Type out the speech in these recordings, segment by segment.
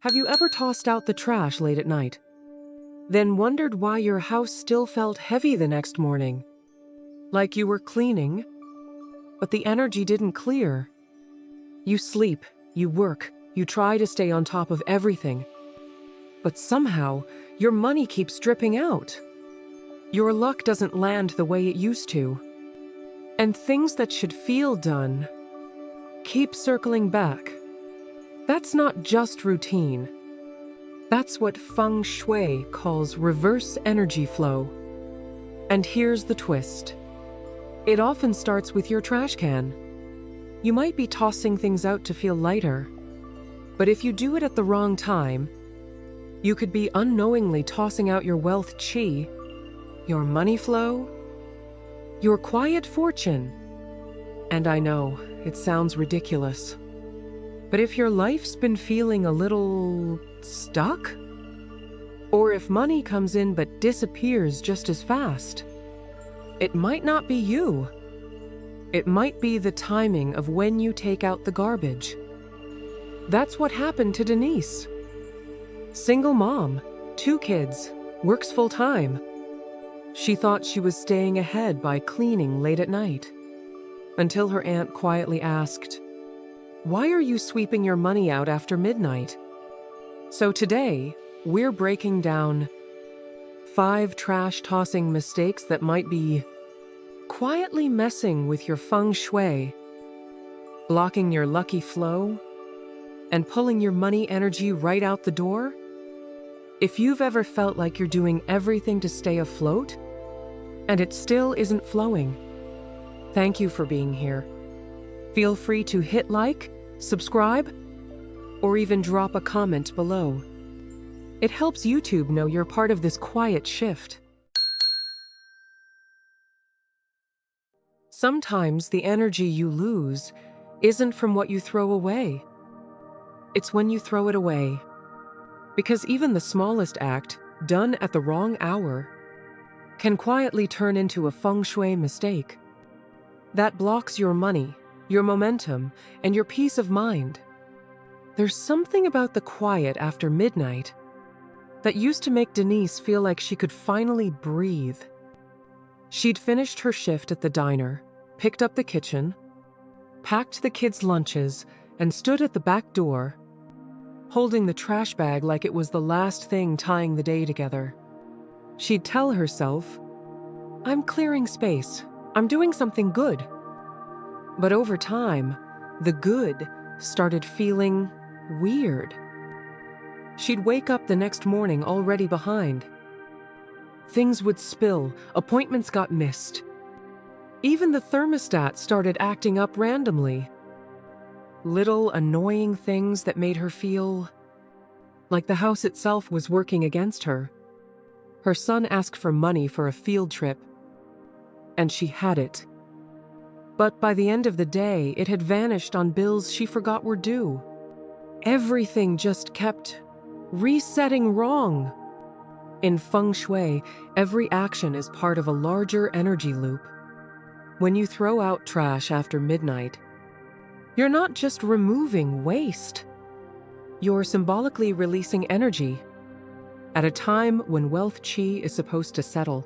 Have you ever tossed out the trash late at night, then wondered why your house still felt heavy the next morning? Like you were cleaning, but the energy didn't clear. You sleep, you work, you try to stay on top of everything, but somehow your money keeps dripping out. Your luck doesn't land the way it used to, and things that should feel done keep circling back. That's not just routine. That's what Feng Shui calls reverse energy flow. And here's the twist. It often starts with your trash can. You might be tossing things out to feel lighter, but if you do it at the wrong time, you could be unknowingly tossing out your wealth chi, your money flow, your quiet fortune. And I know, it sounds ridiculous, but if your life's been feeling a little stuck, or if money comes in but disappears just as fast, it might not be you. It might be the timing of when you take out the garbage. That's what happened to Denise. Single mom, 2 kids, works full-time. She thought she was staying ahead by cleaning late at night, until her aunt quietly asked, "Why are you sweeping your money out after midnight?" So today, we're breaking down 5 trash-tossing mistakes that might be quietly messing with your feng shui, blocking your lucky flow, and pulling your money energy right out the door. If you've ever felt like you're doing everything to stay afloat, and it still isn't flowing, thank you for being here. Feel free to hit like, subscribe, or even drop a comment below. It helps YouTube know you're part of this quiet shift. Sometimes the energy you lose isn't from what you throw away. It's when you throw it away. Because even the smallest act, done at the wrong hour, can quietly turn into a feng shui mistake that blocks your money, your momentum, and your peace of mind. There's something about the quiet after midnight that used to make Denise feel like she could finally breathe. She'd finished her shift at the diner, picked up the kitchen, packed the kids' lunches, and stood at the back door, holding the trash bag like it was the last thing tying the day together. She'd tell herself, "I'm clearing space. I'm doing something good." But over time, the good started feeling weird. She'd wake up the next morning already behind. Things would spill, appointments got missed. Even the thermostat started acting up randomly. Little annoying things that made her feel like the house itself was working against her. Her son asked for money for a field trip, and she had it. But by the end of the day, it had vanished on bills she forgot were due. Everything just kept resetting wrong. In feng shui, every action is part of a larger energy loop. When you throw out trash after midnight, you're not just removing waste. You're symbolically releasing energy at a time when wealth chi is supposed to settle.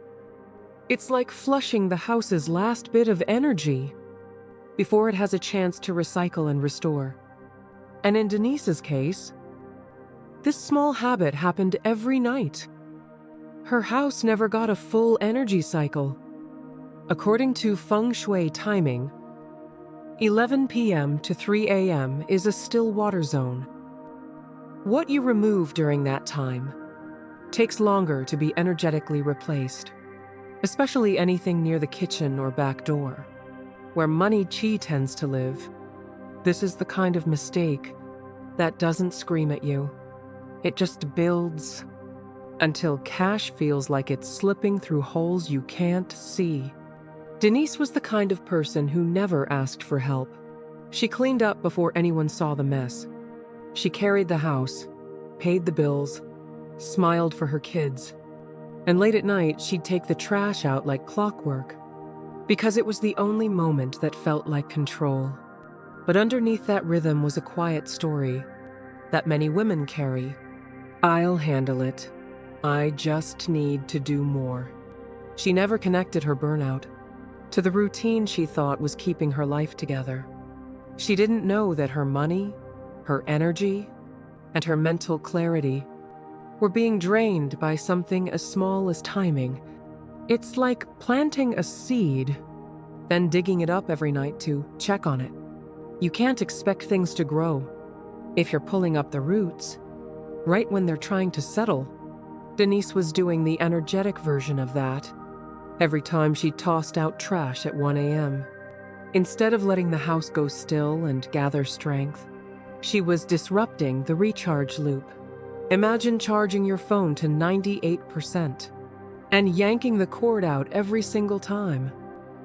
It's like flushing the house's last bit of energy before it has a chance to recycle and restore. And in Denise's case, this small habit happened every night. Her house never got a full energy cycle. According to Feng Shui timing, 11 p.m. to 3 a.m. is a still water zone. What you remove during that time takes longer to be energetically replaced, especially anything near the kitchen or back door, where money chi tends to live. This is the kind of mistake that doesn't scream at you. It just builds until cash feels like it's slipping through holes you can't see. Denise was the kind of person who never asked for help. She cleaned up before anyone saw the mess. She carried the house, paid the bills, smiled for her kids, and late at night she'd take the trash out like clockwork, because it was the only moment that felt like control. But underneath that rhythm was a quiet story. that many women carry. I'll handle it. I just need to do more. She never connected her burnout to the routine she thought was keeping her life together. She didn't know that her money, her energy, and her mental clarity were being drained by something as small as timing. It's like planting a seed, then digging it up every night to check on it. You can't expect things to grow if you're pulling up the roots right when they're trying to settle. Denise was doing the energetic version of that every time she tossed out trash at 1 a.m. Instead of letting the house go still and gather strength, she was disrupting the recharge loop. Imagine charging your phone to 98% and yanking the cord out every single time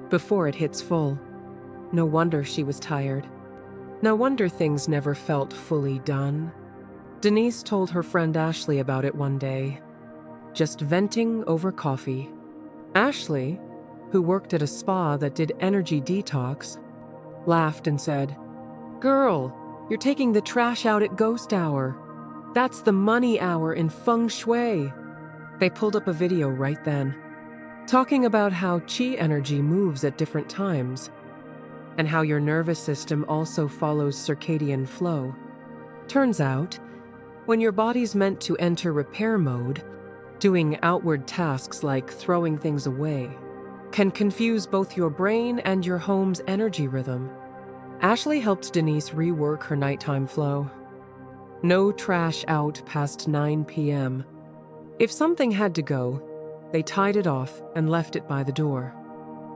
before it hits full. No wonder she was tired. No wonder things never felt fully done. Denise told her friend Ashley about it one day, just venting over coffee. Ashley, who worked at a spa that did energy detox, laughed and said, "Girl, you're taking the trash out at ghost hour. That's the money hour in Feng Shui." They pulled up a video right then, talking about how chi energy moves at different times, and how your nervous system also follows circadian flow. Turns out, when your body's meant to enter repair mode, doing outward tasks like throwing things away can confuse both your brain and your home's energy rhythm. Ashley helped Denise rework her nighttime flow. No trash out past 9 p.m. If something had to go, they tied it off and left it by the door,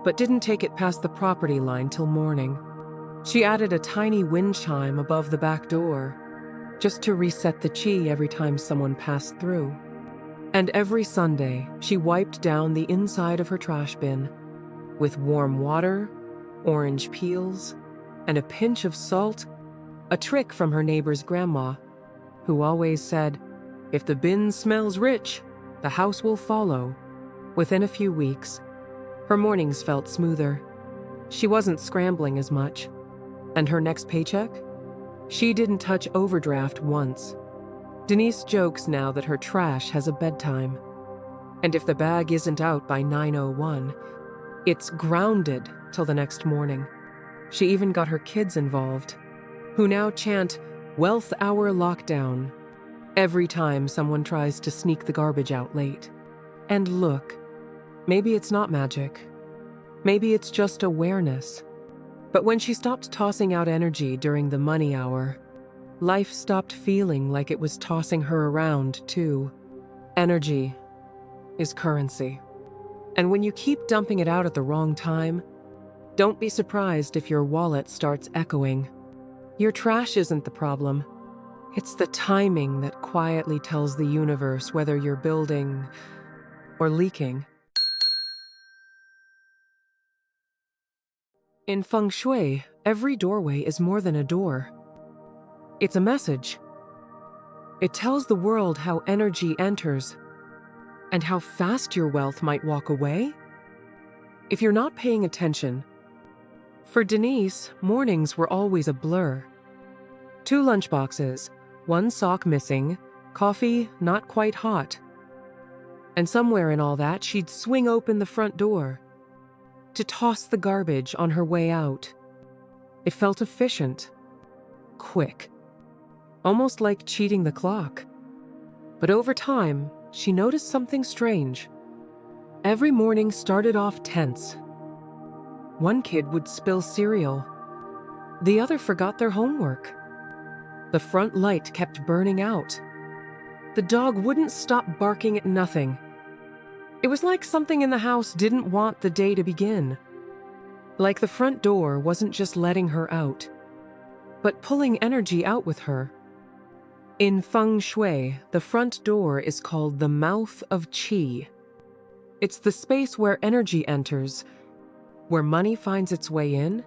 but didn't take it past the property line till morning. She added a tiny wind chime above the back door, just to reset the chi every time someone passed through. And every Sunday, she wiped down the inside of her trash bin with warm water, orange peels, and a pinch of salt, a trick from her neighbor's grandma, who always said, "If the bin smells rich, the house will follow." Within a few weeks, her mornings felt smoother. She wasn't scrambling as much. And her next paycheck? She didn't touch overdraft once. Denise jokes now that her trash has a bedtime. And if the bag isn't out by 9:01, it's grounded till the next morning. She even got her kids involved, who now chant "Wealth Hour Lockdown" every time someone tries to sneak the garbage out late. And look, maybe it's not magic. Maybe it's just awareness. But when she stopped tossing out energy during the money hour, life stopped feeling like it was tossing her around, too. Energy is currency. And when you keep dumping it out at the wrong time, don't be surprised if your wallet starts echoing. Your trash isn't the problem. It's the timing that quietly tells the universe whether you're building or leaking. In Feng Shui, every doorway is more than a door. It's a message. It tells the world how energy enters and how fast your wealth might walk away if you're not paying attention. For Denise, mornings were always a blur. 2 lunchboxes, 1 sock missing, coffee not quite hot. And somewhere in all that, she'd swing open the front door to toss the garbage on her way out. It felt efficient, quick, almost like cheating the clock. But over time, she noticed something strange. Every morning started off tense. One kid would spill cereal. The other forgot their homework. The front light kept burning out. The dog wouldn't stop barking at nothing. It was like something in the house didn't want the day to begin. Like the front door wasn't just letting her out, but pulling energy out with her. In Feng Shui, the front door is called the mouth of Qi. It's the space where energy enters, where money finds its way in,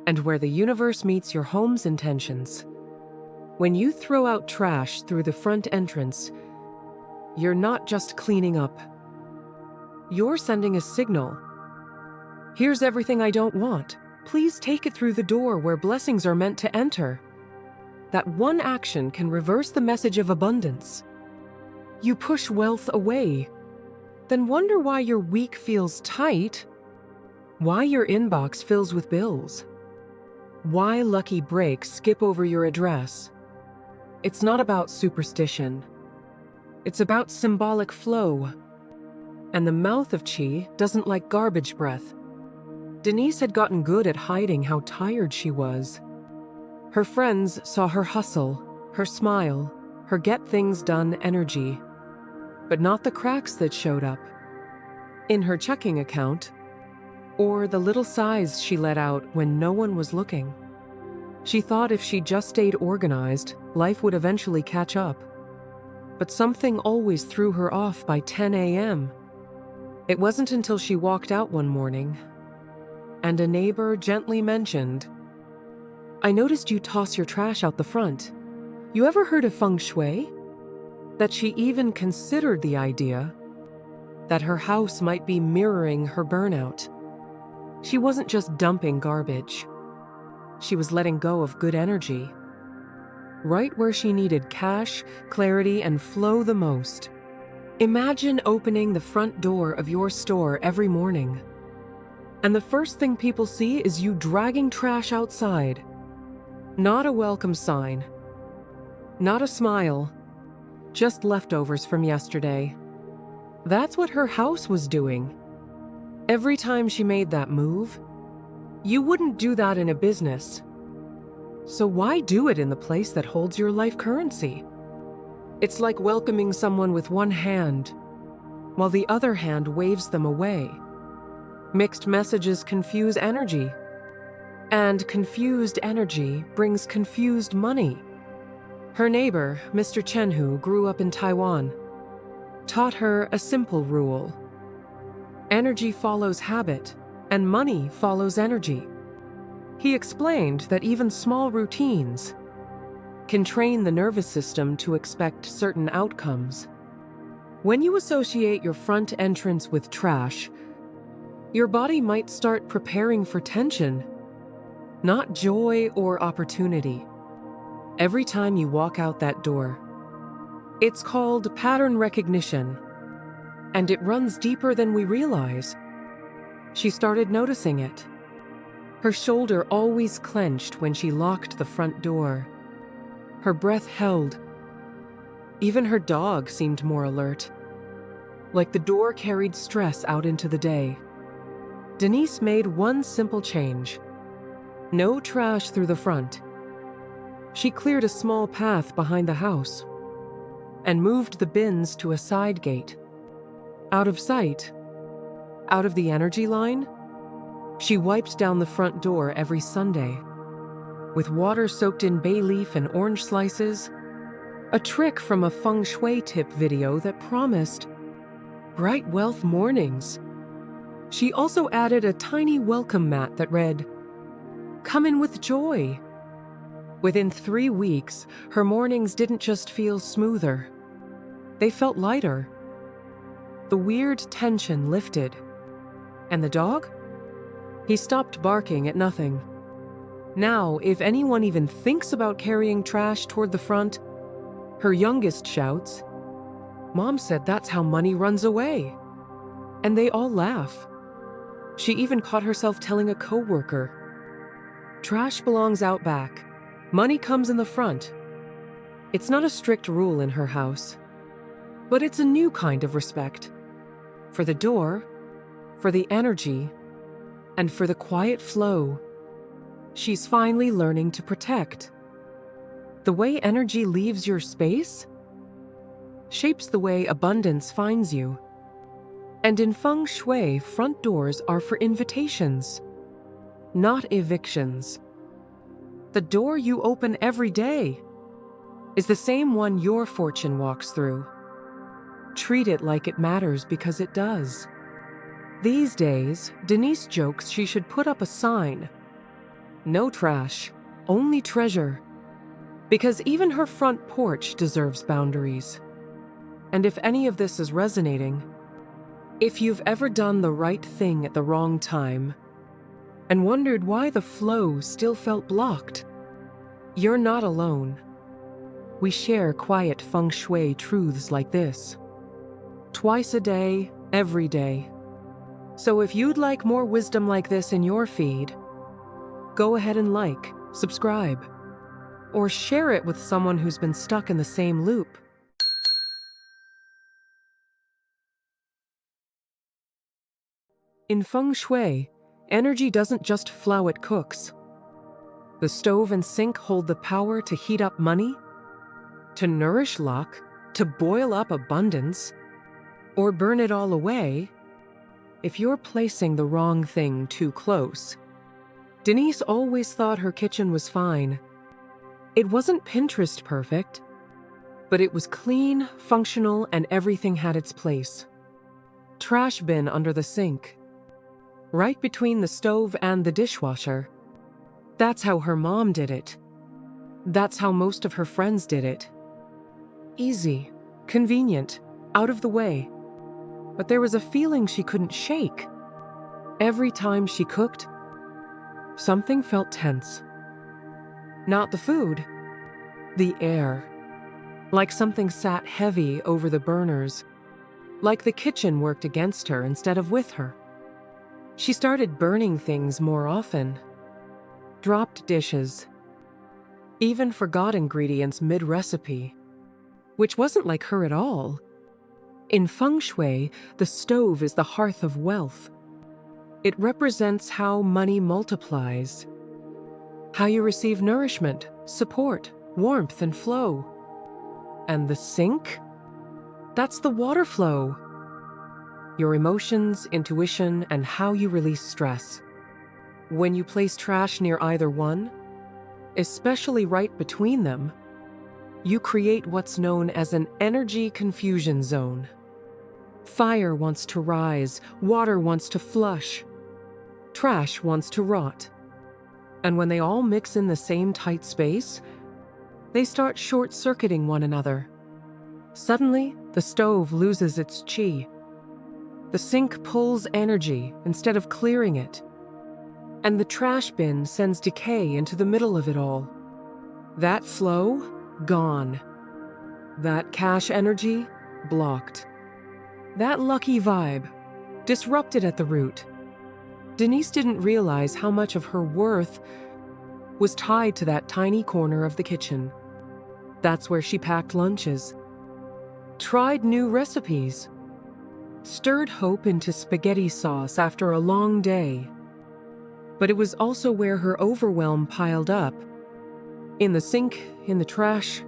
and where the universe meets your home's intentions. When you throw out trash through the front entrance, you're not just cleaning up. You're sending a signal. Here's everything I don't want. Please take it through the door where blessings are meant to enter. that one action can reverse the message of abundance. You push wealth away, then wonder why your week feels tight, why your inbox fills with bills, why lucky breaks skip over your address. It's not about superstition. It's about symbolic flow. And the mouth of Qi doesn't like garbage breath. Denise had gotten good at hiding how tired she was. Her friends saw her hustle, her smile, her get things done energy, but not the cracks that showed up in her checking account or the little sighs she let out when no one was looking. She thought if she just stayed organized, life would eventually catch up. But something always threw her off by 10 a.m. It wasn't until she walked out one morning and a neighbor gently mentioned, "I noticed you toss your trash out the front. You ever heard of Feng Shui?" That she even considered the idea that her house might be mirroring her burnout. She wasn't just dumping garbage. She was letting go of good energy, right where she needed cash, clarity, and flow the most. Imagine opening the front door of your store every morning, and the first thing people see is you dragging trash outside. Not a welcome sign, not a smile, just leftovers from yesterday. That's what her house was doing. Every time she made that move, you wouldn't do that in a business. So why do it in the place that holds your life currency? It's like welcoming someone with one hand, while the other hand waves them away. Mixed messages confuse energy, and confused energy brings confused money. Her neighbor, Mr. Chen, who grew up in Taiwan, taught her a simple rule. Energy follows habit, and money follows energy. He explained that even small routines can train the nervous system to expect certain outcomes. When you associate your front entrance with trash, your body might start preparing for tension, not joy or opportunity. Every time you walk out that door, it's called pattern recognition, and it runs deeper than we realize. She started noticing it. Her shoulder always clenched when she locked the front door. Her breath held. Even her dog seemed more alert, like the door carried stress out into the day. Denise made one simple change. No trash through the front. She cleared a small path behind the house and moved the bins to a side gate. Out of sight, out of the energy line, she wiped down the front door every Sunday with water soaked in bay leaf and orange slices, a trick from a Feng Shui tip video that promised bright wealth mornings. She also added a tiny welcome mat that read, "Come in with joy." Within 3 weeks, her mornings didn't just feel smoother. They felt lighter. The weird tension lifted. And the dog? He stopped barking at nothing. Now, if anyone even thinks about carrying trash toward the front, her youngest shouts, "Mom said that's how money runs away." And they all laugh. She even caught herself telling a coworker, "Trash belongs out back. Money comes in the front." It's not a strict rule in her house, but it's a new kind of respect. For the door, for the energy, and for the quiet flow, she's finally learning to protect. The way energy leaves your space shapes the way abundance finds you. And in Feng Shui, front doors are for invitations, not evictions. The door you open every day is the same one your fortune walks through. Treat it like it matters because it does. These days, Denise jokes she should put up a sign, "No trash, only treasure," because even her front porch deserves boundaries. And if any of this is resonating, if you've ever done the right thing at the wrong time and wondered why the flow still felt blocked, You're not alone. We share quiet Feng Shui truths like this. Twice a day, every day. So if you'd like more wisdom like this in your feed, go ahead and like, subscribe, or share it with someone who's been stuck in the same loop. In Feng Shui, energy doesn't just flow, it cooks. The stove and sink hold the power to heat up money, to nourish luck, to boil up abundance, or burn it all away if you're placing the wrong thing too close. Denise always thought her kitchen was fine. It wasn't Pinterest perfect, but it was clean, functional, and everything had its place. Trash bin under the sink, right between the stove and the dishwasher. That's how her mom did it. That's how most of her friends did it. Easy, convenient, out of the way. But there was a feeling she couldn't shake. Every time she cooked, something felt tense. Not the food, the air. Like something sat heavy over the burners. Like the kitchen worked against her instead of with her. She started burning things more often. Dropped dishes. Even forgot ingredients mid-recipe. Which wasn't like her at all. In Feng Shui, the stove is the hearth of wealth. It represents how money multiplies. How you receive nourishment, support, warmth, and flow. And the sink? That's the water flow. Your emotions, intuition, and how you release stress. When you place trash near either one, especially right between them, you create what's known as an energy confusion zone. Fire wants to rise, water wants to flush, trash wants to rot. And when they all mix in the same tight space, they start short-circuiting one another. Suddenly, the stove loses its chi. The sink pulls energy instead of clearing it. And the trash bin sends decay into the middle of it all. That flow, gone. That cash energy, blocked. That lucky vibe, disrupted at the root. Denise didn't realize how much of her worth was tied to that tiny corner of the kitchen. That's where she packed lunches, tried new recipes, stirred hope into spaghetti sauce after a long day. But it was also where her overwhelm piled up, in the sink, in the trash,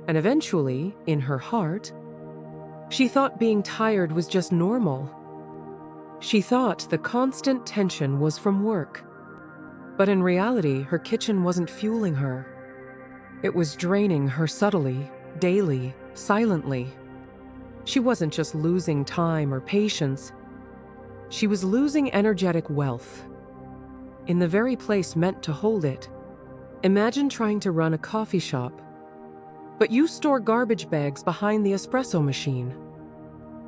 and eventually, in her heart. She thought being tired was just normal. She thought the constant tension was from work. But in reality, her kitchen wasn't fueling her. It was draining her subtly, daily, silently. She wasn't just losing time or patience. She was losing energetic wealth. In the very place meant to hold it. Imagine trying to run a coffee shop, but you store garbage bags behind the espresso machine.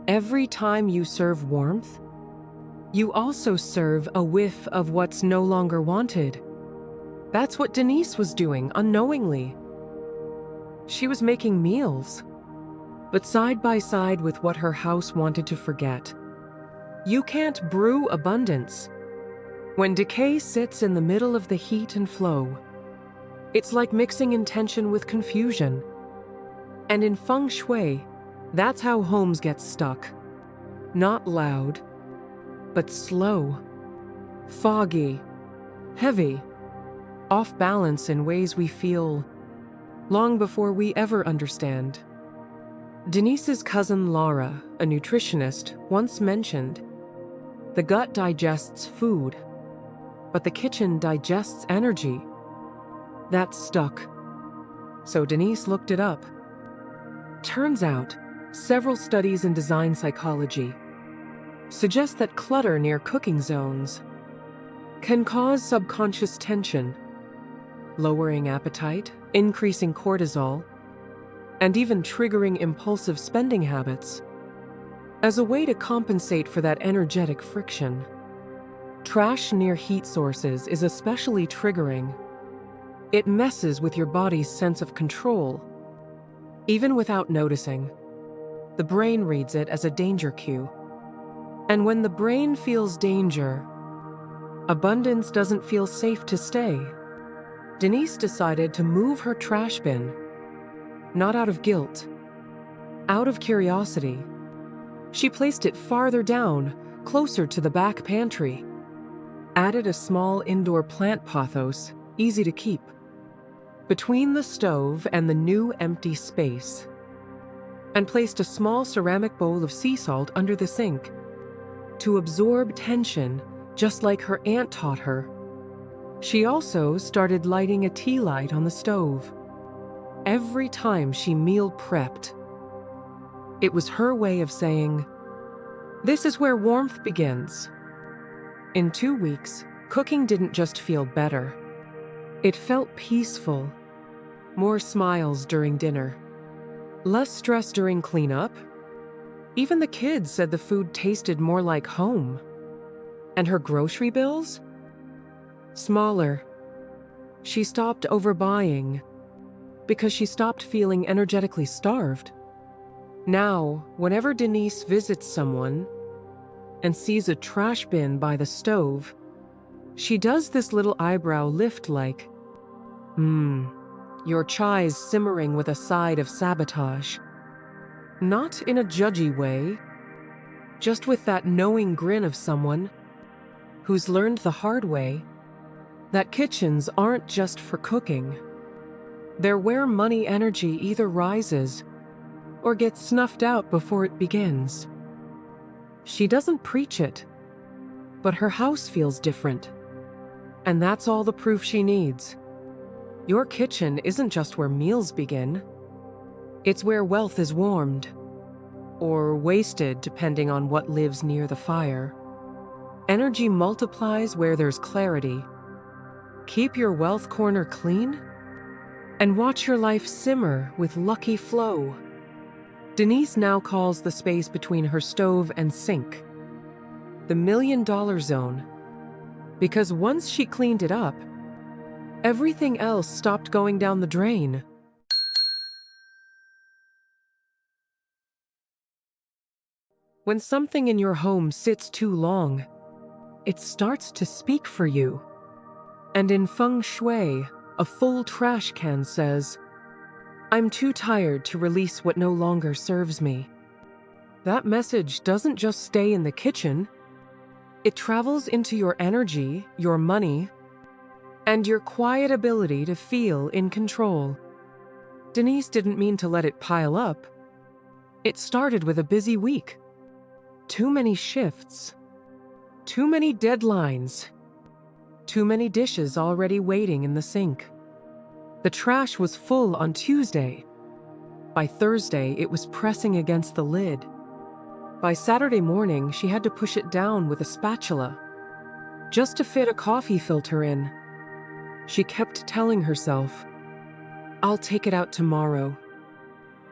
Every time you serve warmth, you also serve a whiff of what's no longer wanted. That's what Denise was doing, unknowingly. She was making meals, but side by side with what her house wanted to forget. You can't brew abundance when decay sits in the middle of the heat and flow. It's like mixing intention with confusion. And in Feng Shui, that's how homes get stuck. Not loud, but slow, foggy, heavy, off balance in ways we feel long before we ever understand. Denise's cousin Laura, a nutritionist, once mentioned, the gut digests food, but the kitchen digests energy. That stuck. So Denise looked it up. Turns out, several studies in design psychology suggest that clutter near cooking zones can cause subconscious tension, lowering appetite, increasing cortisol, and even triggering impulsive spending habits. As a way to compensate for that energetic friction, trash near heat sources is especially triggering. It messes with your body's sense of control. Even without noticing, the brain reads it as a danger cue. And when the brain feels danger, abundance doesn't feel safe to stay. Denise decided to move her trash bin, not out of guilt, out of curiosity. She placed it farther down, closer to the back pantry, added a small indoor plant pothos, easy to keep, between the stove and the new empty space, and placed a small ceramic bowl of sea salt under the sink to absorb tension, just like her aunt taught her. She also started lighting a tea light on the stove every time she meal prepped. It was her way of saying, "This is where warmth begins." In 2 weeks, cooking didn't just feel better. It felt peaceful. More smiles during dinner. Less stress during cleanup. Even the kids said the food tasted more like home. And her grocery bills? Smaller. She stopped overbuying because she stopped feeling energetically starved. Now, whenever Denise visits someone and sees a trash bin by the stove, she does this little eyebrow lift like, your chai's simmering with a side of sabotage. Not in a judgy way, just with that knowing grin of someone who's learned the hard way that kitchens aren't just for cooking. They're where money energy either rises or gets snuffed out before it begins. She doesn't preach it, but her house feels different. And that's all the proof she needs. Your kitchen isn't just where meals begin. It's where wealth is warmed, or wasted depending on what lives near the fire. Energy multiplies where there's clarity. Keep your wealth corner clean, and watch your life simmer with lucky flow. Denise now calls the space between her stove and sink the $1 million zone, because once she cleaned it up, everything else stopped going down the drain. When something in your home sits too long, it starts to speak for you. And in Feng Shui, a full trash can says, "I'm too tired to release what no longer serves me." That message doesn't just stay in the kitchen. It travels into your energy, your money, and your quiet ability to feel in control. Denise didn't mean to let it pile up. It started with a busy week. Too many shifts. Too many deadlines. Too many dishes already waiting in the sink. The trash was full on Tuesday. By Thursday, it was pressing against the lid. By Saturday morning, she had to push it down with a spatula, just to fit a coffee filter in. She kept telling herself, "I'll take it out tomorrow."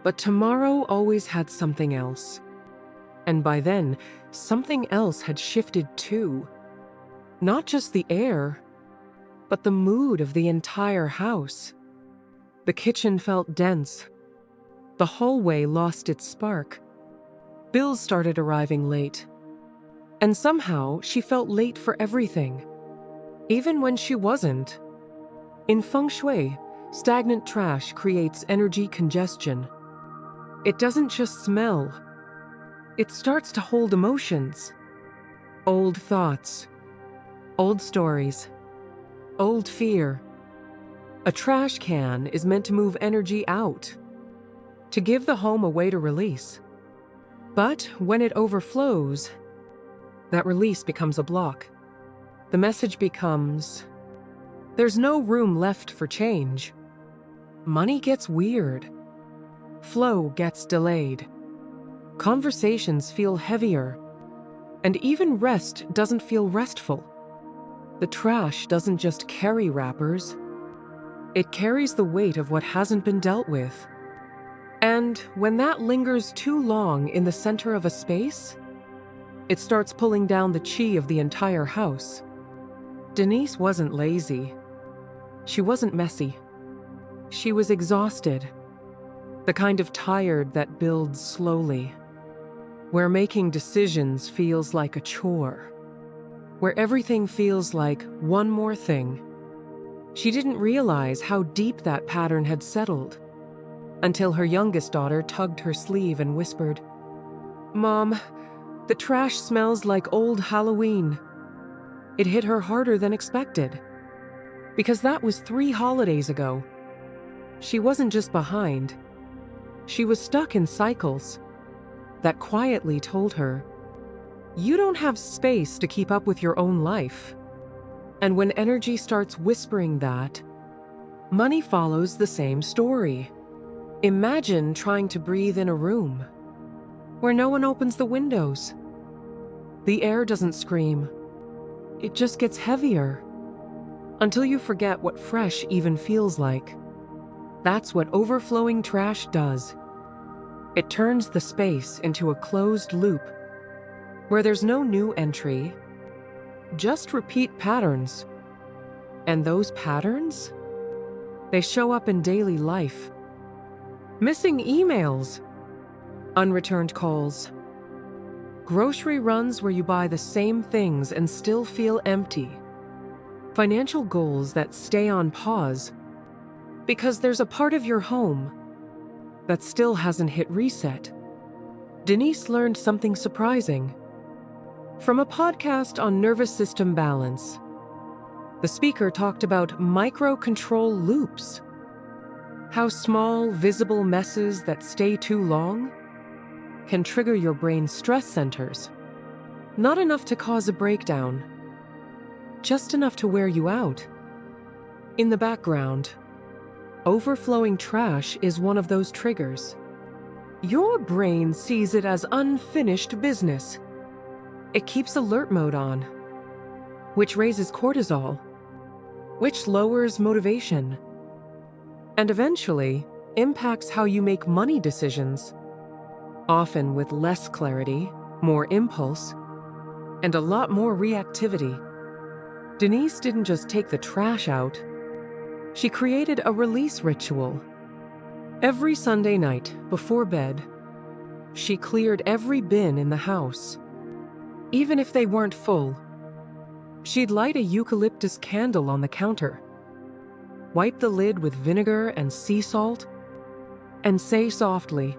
But tomorrow always had something else. And by then, something else had shifted too. Not just the air, but the mood of the entire house. The kitchen felt dense. The hallway lost its spark. Bills started arriving late. And somehow, she felt late for everything, even when she wasn't. In Feng Shui, stagnant trash creates energy congestion. It doesn't just smell. It starts to hold emotions. Old thoughts. Old stories. Old fear. A trash can is meant to move energy out, to give the home a way to release. But when it overflows, that release becomes a block. The message becomes, there's no room left for change. Money gets weird. Flow gets delayed. Conversations feel heavier. And even rest doesn't feel restful. The trash doesn't just carry wrappers. It carries the weight of what hasn't been dealt with. And when that lingers too long in the center of a space, it starts pulling down the chi of the entire house. Denise wasn't lazy. She wasn't messy. She was exhausted. The kind of tired that builds slowly. Where making decisions feels like a chore. Where everything feels like one more thing. She didn't realize how deep that pattern had settled until her youngest daughter tugged her sleeve and whispered, "Mom, the trash smells like old Halloween." It hit her harder than expected, because that was 3 holidays ago. She wasn't just behind. She was stuck in cycles that quietly told her, "You don't have space to keep up with your own life." And when energy starts whispering that, money follows the same story. Imagine trying to breathe in a room where no one opens the windows. The air doesn't scream. It just gets heavier until you forget what fresh even feels like. That's what overflowing trash does. It turns the space into a closed loop where there's no new entry, just repeat patterns. And those patterns, they show up in daily life. Missing emails, unreturned calls, grocery runs where you buy the same things and still feel empty, financial goals that stay on pause because there's a part of your home that still hasn't hit reset. Denise learned something surprising from a podcast on nervous system balance. The speaker talked about micro-control loops. How small, visible messes that stay too long can trigger your brain's stress centers. Not enough to cause a breakdown, just enough to wear you out. In the background, overflowing trash is one of those triggers. Your brain sees it as unfinished business. It keeps alert mode on, which raises cortisol, which lowers motivation, and eventually impacts how you make money decisions, often with less clarity, more impulse, and a lot more reactivity. Denise didn't just take the trash out, she created a release ritual. Every Sunday night, before bed, she cleared every bin in the house. Even if they weren't full, she'd light a eucalyptus candle on the counter, wipe the lid with vinegar and sea salt, and say softly,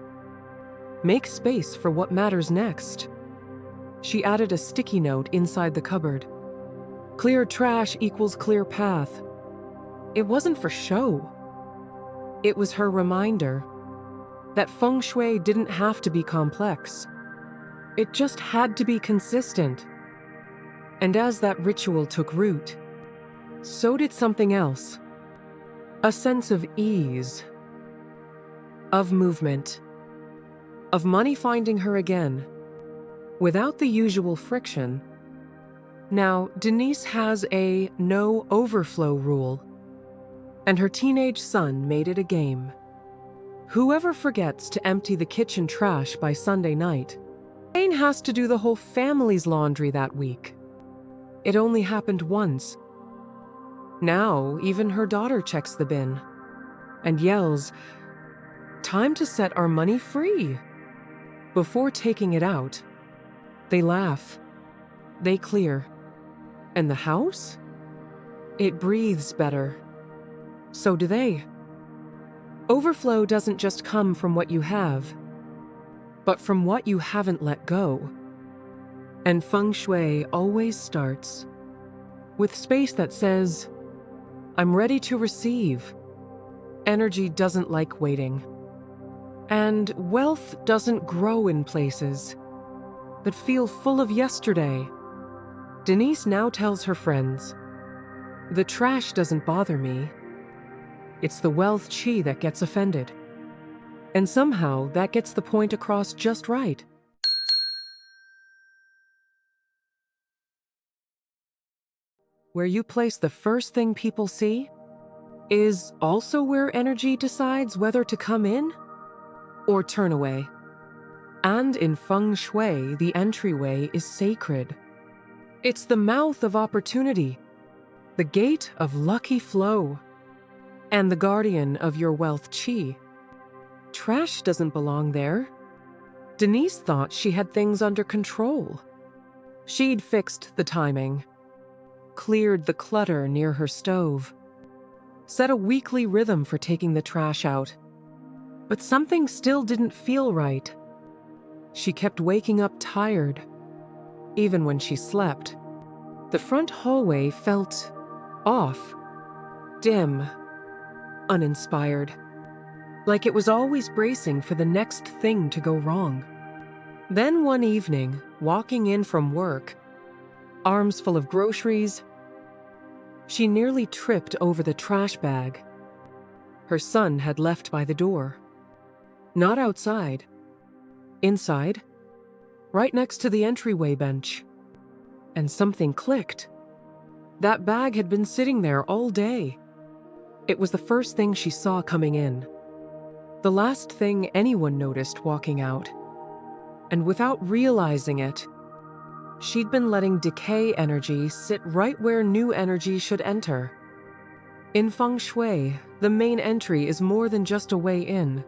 "Make space for what matters next." She added a sticky note inside the cupboard. Clear trash equals clear path. It wasn't for show. It was her reminder that Feng Shui didn't have to be complex. It just had to be consistent. And as that ritual took root, so did something else. A sense of ease, of movement, of money finding her again, without the usual friction. Now, Denise has a no overflow rule, and her teenage son made it a game. Whoever forgets to empty the kitchen trash by Sunday night, Jane has to do the whole family's laundry that week. It only happened once. Now, even her daughter checks the bin and yells, "Time to set our money free." Before taking it out, they laugh, they clear. And the house? It breathes better. So do they. Overflow doesn't just come from what you have, but from what you haven't let go. And Feng Shui always starts with space that says, "I'm ready to receive." Energy doesn't like waiting. And wealth doesn't grow in places that feel full of yesterday. Denise now tells her friends, "The trash doesn't bother me. It's the wealth chi that gets offended." And somehow that gets the point across just right. Where you place the first thing people see is also where energy decides whether to come in or turn away. And in Feng Shui, the entryway is sacred. It's the mouth of opportunity, the gate of lucky flow. and the guardian of your wealth chi. Trash doesn't belong there. Denise thought she had things under control. She'd fixed the timing, cleared the clutter near her stove, set a weekly rhythm for taking the trash out. But something still didn't feel right. She kept waking up tired, even when she slept. The front hallway felt off, dim, uninspired, like it was always bracing for the next thing to go wrong. Then one evening, walking in from work, arms full of groceries, she nearly tripped over the trash bag. Her son had left by the door. Not outside. Inside, right next to the entryway bench. And something clicked. That bag had been sitting there all day. It was the first thing she saw coming in. The last thing anyone noticed walking out. And without realizing it, she'd been letting decay energy sit right where new energy should enter. In Feng Shui, the main entry is more than just a way in.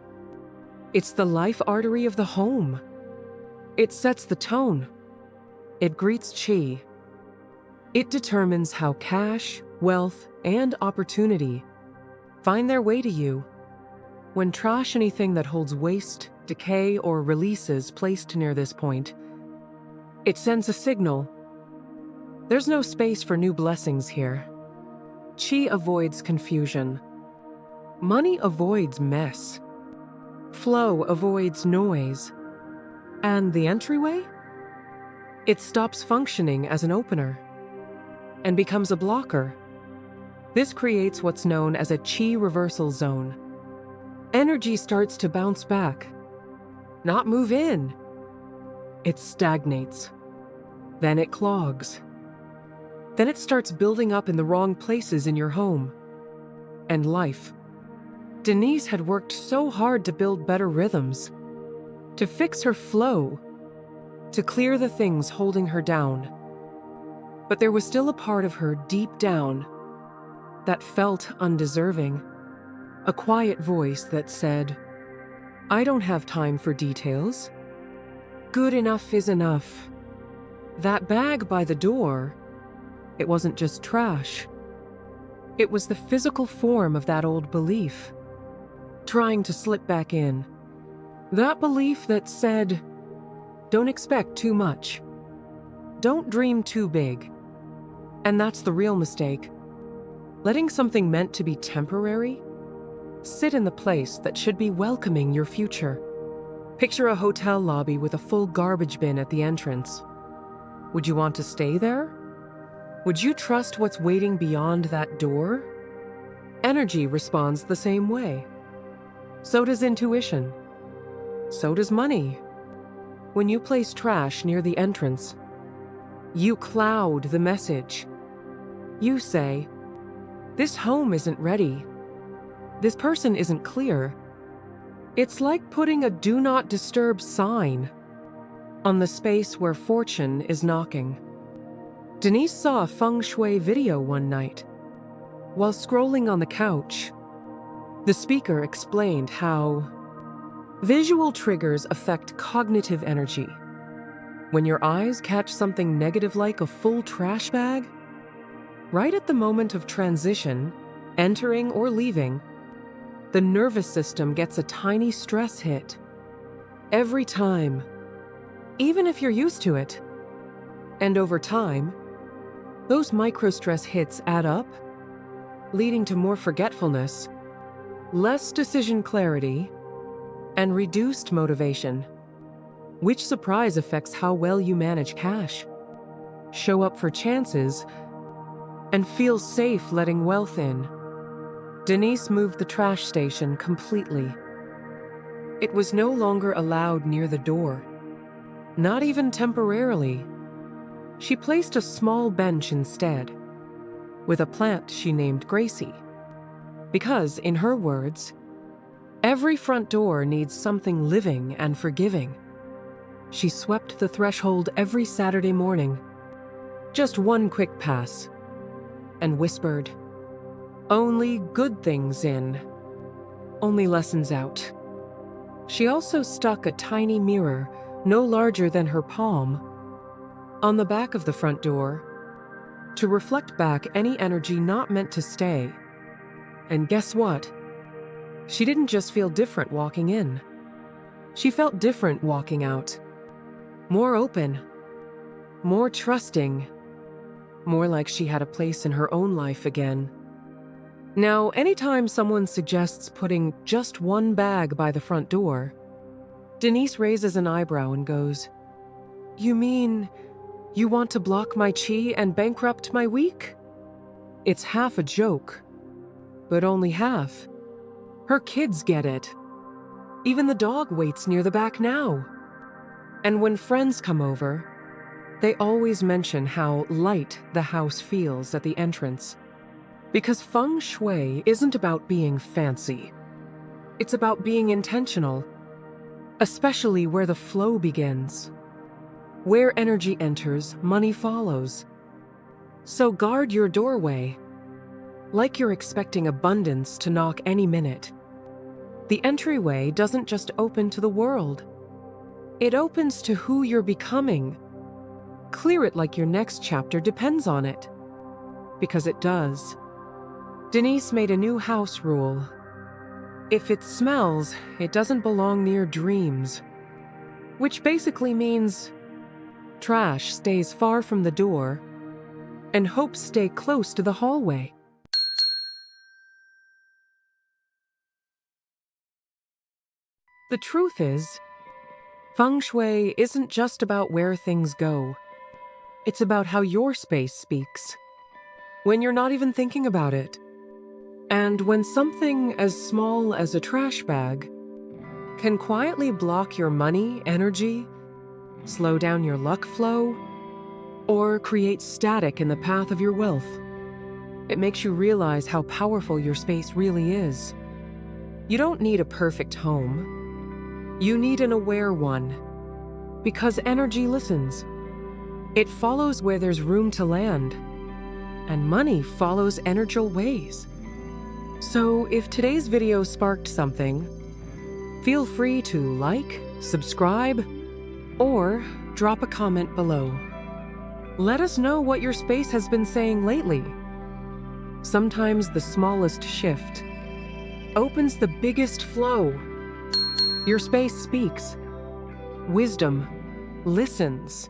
It's the life artery of the home. It sets the tone. It greets qi. It determines how cash, wealth, and opportunity find their way to you. When trash, anything that holds waste, decay, or releases placed near this point, it sends a signal. There's no space for new blessings here. Qi avoids confusion. Money avoids mess. Flow avoids noise. And the entryway? It stops functioning as an opener and becomes a blocker. This creates what's known as a qi reversal zone. Energy starts to bounce back, not move in. It stagnates. Then it clogs. Then it starts building up in the wrong places in your home and life. Denise had worked so hard to build better rhythms, to fix her flow, to clear the things holding her down. But there was still a part of her deep down that felt undeserving, a quiet voice that said, "I don't have time for details. Good enough is enough." That bag by the door, it wasn't just trash. It was the physical form of that old belief, trying to slip back in. That belief that said, don't expect too much. Don't dream too big. And that's the real mistake. Letting something meant to be temporary sit in the place that should be welcoming your future. Picture a hotel lobby with a full garbage bin at the entrance. Would you want to stay there? Would you trust what's waiting beyond that door? Energy responds the same way. So does intuition. So does money. When you place trash near the entrance, you cloud the message. You say, this home isn't ready. This person isn't clear. It's like putting a do not disturb sign on the space where fortune is knocking. Denise saw a Feng Shui video one night. While scrolling on the couch, the speaker explained how visual triggers affect cognitive energy. When your eyes catch something negative like a full trash bag, right at the moment of transition, entering or leaving, the nervous system gets a tiny stress hit. Every time, even if you're used to it. And over time, those micro-stress hits add up, leading to more forgetfulness, less decision clarity, and reduced motivation. Which surprise affects how well you manage cash, show up for chances, and feel safe letting wealth in. Denise moved the trash station completely. It was no longer allowed near the door, not even temporarily. She placed a small bench instead, with a plant she named Gracie, because, in her words, every front door needs something living and forgiving. She swept the threshold every Saturday morning, just one quick pass, and whispered, Only good things in, only lessons out. She also stuck a tiny mirror, no larger than her palm, on the back of the front door to reflect back any energy not meant to stay. And guess what? She didn't just feel different walking in. She felt different walking out. More open, more trusting, more like she had a place in her own life again. Now, anytime someone suggests putting just one bag by the front door, Denise raises an eyebrow and goes, "You mean you want to block my chi and bankrupt my week?" It's half a joke, but only half. Her kids get it. Even the dog waits near the back now. And when friends come over, they always mention how light the house feels at the entrance. Because Feng Shui isn't about being fancy. It's about being intentional, especially where the flow begins. Where energy enters, money follows. So guard your doorway, like you're expecting abundance to knock any minute. The entryway doesn't just open to the world. It opens to who you're becoming. Clear it like your next chapter depends on it. Because it does. Denise made a new house rule. If it smells, it doesn't belong near dreams. Which basically means trash stays far from the door and hopes stay close to the hallway. The truth is, Feng Shui isn't just about where things go. It's about how your space speaks, when you're not even thinking about it. And when something as small as a trash bag can quietly block your money, energy, slow down your luck flow, or create static in the path of your wealth, it makes you realize how powerful your space really is. You don't need a perfect home. You need an aware one. Because energy listens. It follows where there's room to land. And money follows energical ways. So if today's video sparked something, feel free to like, subscribe, or drop a comment below. Let us know what your space has been saying lately. Sometimes the smallest shift opens the biggest flow. Your space speaks. Wisdom listens.